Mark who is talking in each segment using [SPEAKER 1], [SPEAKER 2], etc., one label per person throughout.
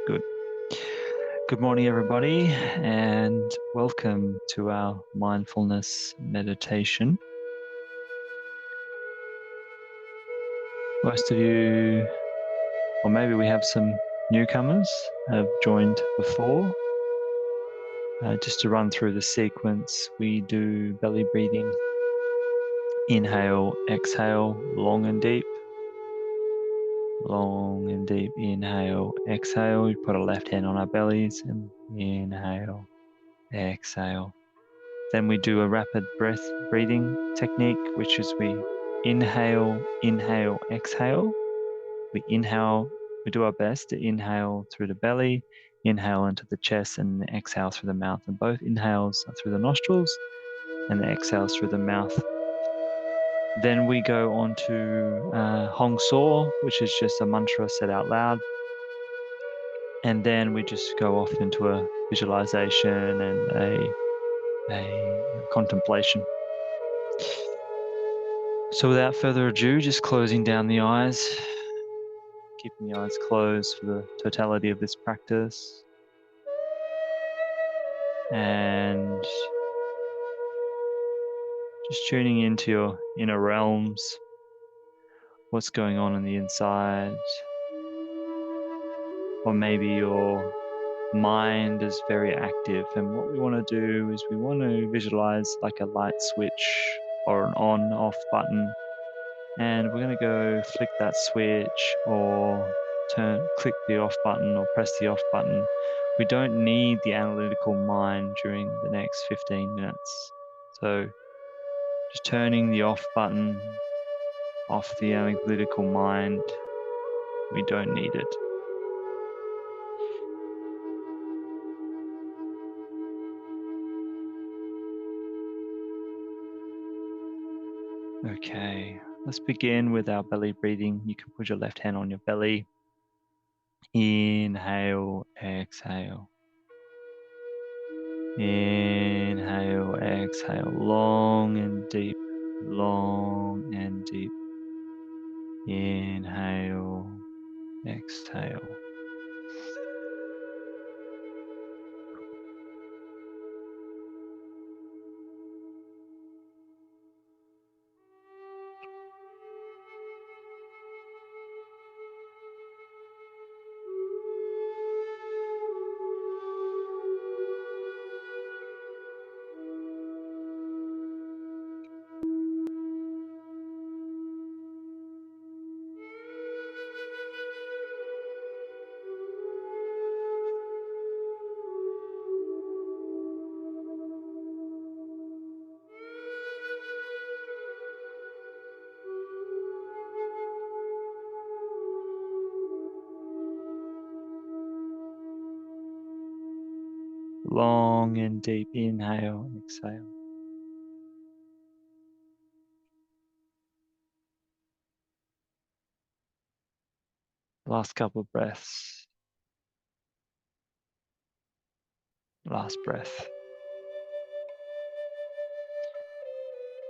[SPEAKER 1] Good. Good morning, everybody, and welcome to our mindfulness meditation. Most of you, or maybe we have some newcomers, have joined before. Just to run through the sequence, we do belly breathing. Inhale, exhale, long and deep. Long and deep. Inhale, exhale. We put our left hand on our bellies and inhale, exhale. Then we do a rapid breath breathing technique, which is we inhale, inhale, exhale. We inhale, we do our best to inhale through the belly, inhale into the chest, and exhale through the mouth. And both inhales are through the nostrils and the exhales through the mouth. Then we go on to Hong Saw, which is just a mantra said out loud. And then we just go off into a visualization and a contemplation. So without further ado, just closing down the eyes, keeping the eyes closed for the totality of this practice. And just tuning into your inner realms, what's going on the inside. Or maybe your mind is very active, and what we want to do is we want to visualize like a light switch or an on-off button, and we're going to go flick that switch or click the off button or press the off button. We don't need the analytical mind during the next 15 minutes. So just turning the off button off the analytical mind, we don't need it. Okay, let's begin with our belly breathing. You can put your left hand on your belly. Inhale, exhale. Inhale, exhale, long and deep, long and deep. Inhale, exhale. Long and deep inhale, exhale. Last couple of breaths. Last breath.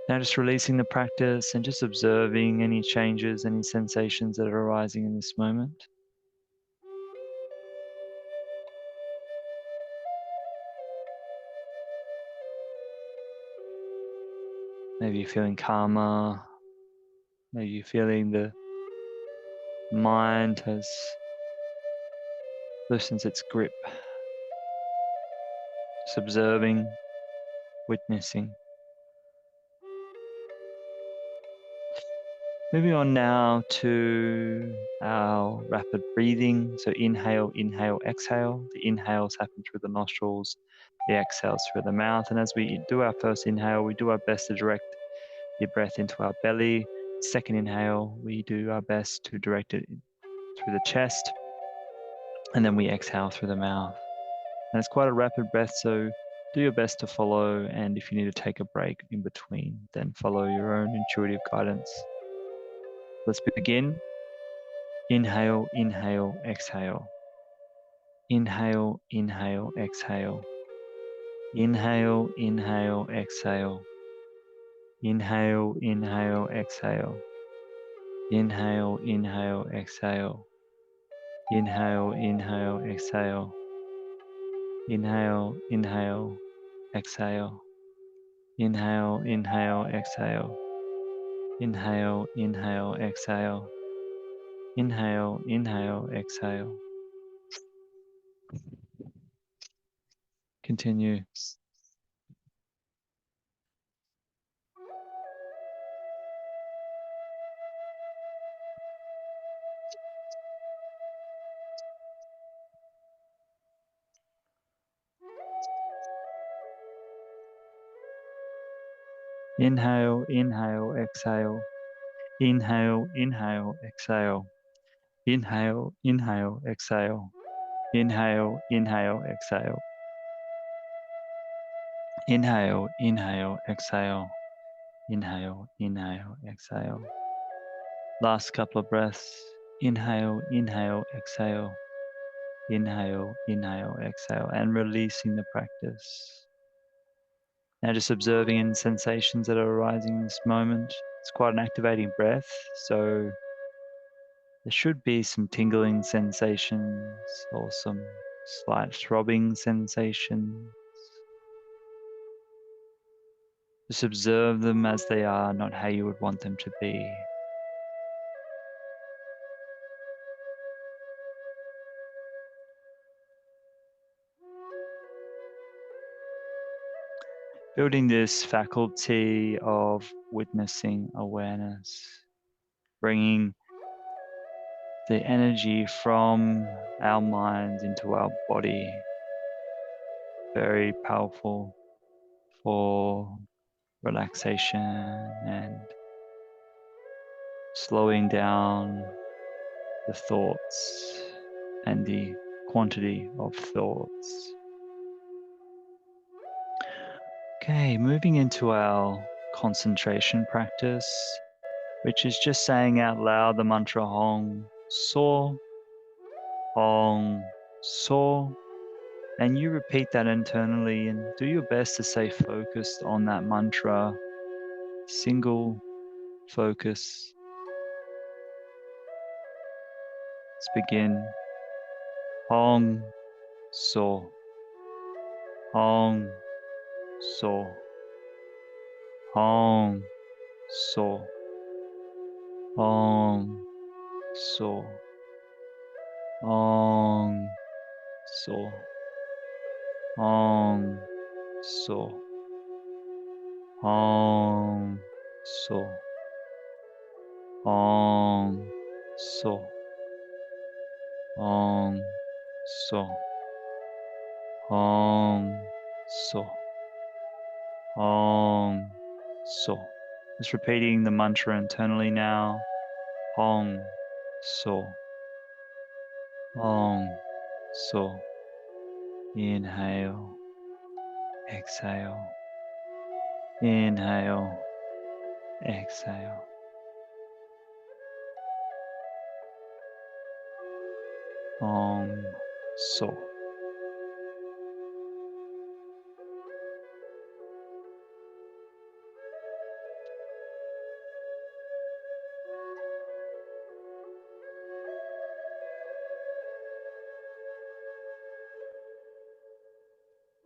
[SPEAKER 1] Now just releasing the practice and just observing any changes, any sensations that are arising in this moment. Maybe you're feeling calmer. Maybe you're feeling the mind has loosened its grip. Just observing, witnessing. Moving on now to our rapid breathing. So inhale, inhale, exhale. The inhales happen through the nostrils, the exhales through the mouth. And as we do our first inhale, we do our best to direct the breath into our belly. Second inhale, we do our best to direct it through the chest. And then we exhale through the mouth. And it's quite a rapid breath, so do your best to follow. And if you need to take a break in between, then follow your own intuitive guidance. Let's begin. Inhale, inhale, exhale. Inhale, inhale, exhale. Inhale, inhale, exhale. Inhale, inhale, exhale. Inhale, inhale, exhale. Inhale, inhale, exhale. Inhale, inhale, exhale. Inhale, inhale, exhale. Inhale, inhale, exhale. Inhale, inhale, exhale. Continue. Inhale, inhale, exhale. Inhale, inhale, exhale. Inhale, inhale, exhale. Inhale, inhale, exhale. Inhale, inhale, exhale. Inhale, inhale, exhale. Last couple of breaths. Inhale, inhale, exhale. Inhale, inhale, exhale, and releasing the practice. Now just observing any sensations that are arising in this moment. It's quite an activating breath, so there should be some tingling sensations or some slight throbbing sensations. Just observe them as they are, not how you would want them to be. Building this faculty of witnessing awareness, bringing the energy from our minds into our body. Very powerful for relaxation and slowing down the thoughts and the quantity of thoughts. Okay, moving into our concentration practice, which is just saying out loud the mantra Hong So, Hong So, and you repeat that internally and do your best to stay focused on that mantra, single focus. Let's begin. Hong So, Hong So, Hong So, Hong So, Hong So, Hong So, Hong So, Hong So, Hong So, Hong So, Hong So. Just repeating the mantra internally now. Hong So, Hong So. Inhale, exhale, inhale, exhale. Hong So.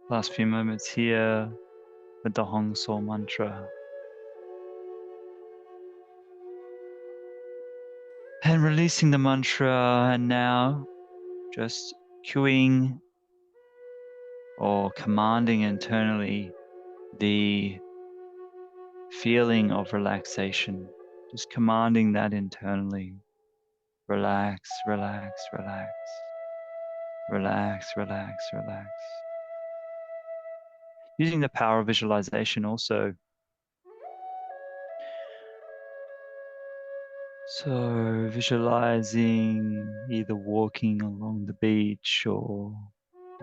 [SPEAKER 1] Last few moments here with the Hong So mantra. And releasing the mantra, and now just cueing or commanding internally the feeling of relaxation. Just commanding that internally. Relax, relax, relax. Relax, relax, relax. Using the power of visualization also. So visualizing either walking along the beach or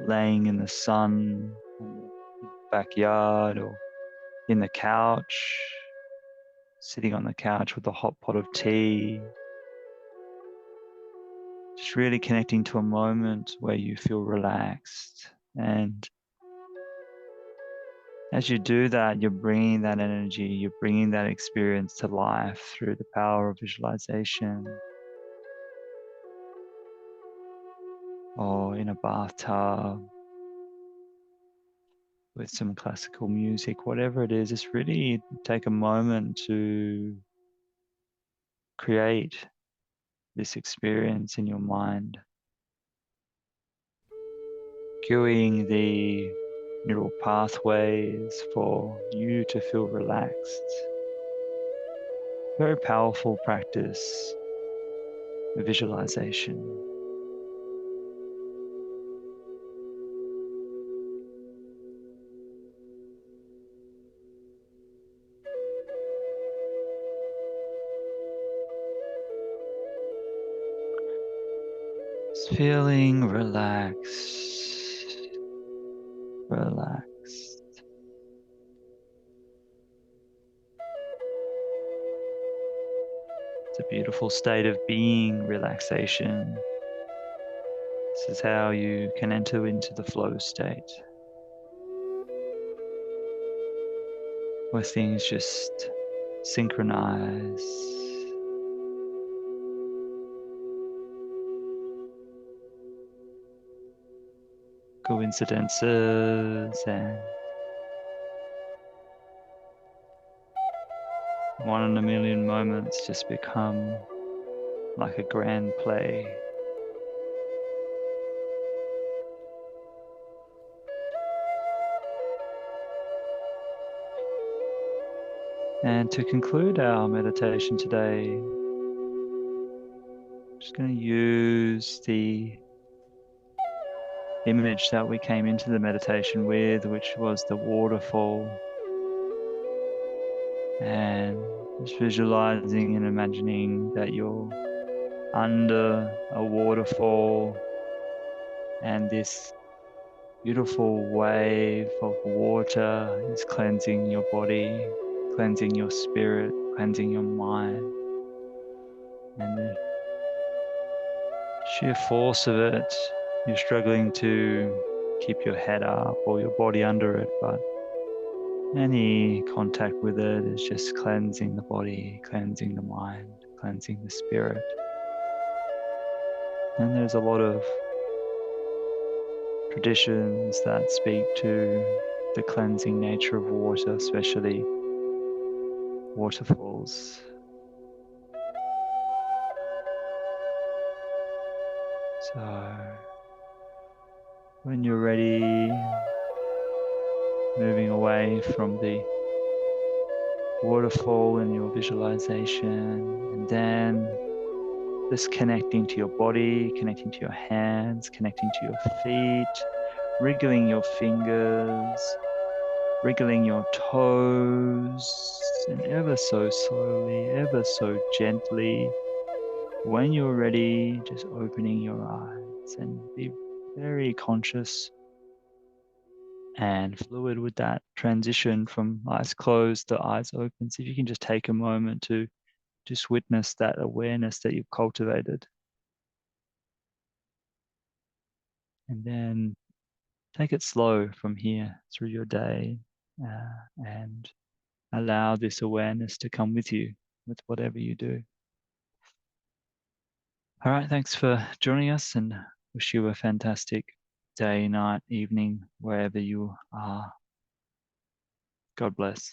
[SPEAKER 1] laying in the sun, in the backyard or in the couch, sitting on the couch with a hot pot of tea. Just really connecting to a moment where you feel relaxed. And as you do that, you're bringing that energy, you're bringing that experience to life through the power of visualization. or in a bathtub with some classical music, whatever it is, just really take a moment to create this experience in your mind, cueing the neural pathways for you to feel relaxed. Very powerful practice of visualization. Just feeling relaxed, relaxed. It's a beautiful state of being, relaxation. This is how you can enter into the flow state, where things just synchronize. Coincidences and one in a million moments just become like a grand play. And to conclude our meditation today, I'm just going to use the image that we came into the meditation with, which was the waterfall, and just visualizing and imagining that you're under a waterfall and this beautiful wave of water is cleansing your body, cleansing your spirit, cleansing your mind, and the sheer force of it, you're struggling to keep your head up or your body under it, but any contact with it is just cleansing the body, cleansing the mind, cleansing the spirit. And there's a lot of traditions that speak to the cleansing nature of water, especially waterfalls. So when you're ready, moving away from the waterfall in your visualization, and then just connecting to your body, connecting to your hands, connecting to your feet, wriggling your fingers, wriggling your toes, and ever so slowly, ever so gently. When you're ready, just opening your eyes and be very conscious and fluid with that transition from eyes closed to eyes open. So if you can just take a moment to just witness that awareness that you've cultivated. And then take it slow from here through your day, and allow this awareness to come with you with whatever you do. All right, thanks for joining us, and wish you a fantastic day, night, evening, wherever you are. God bless.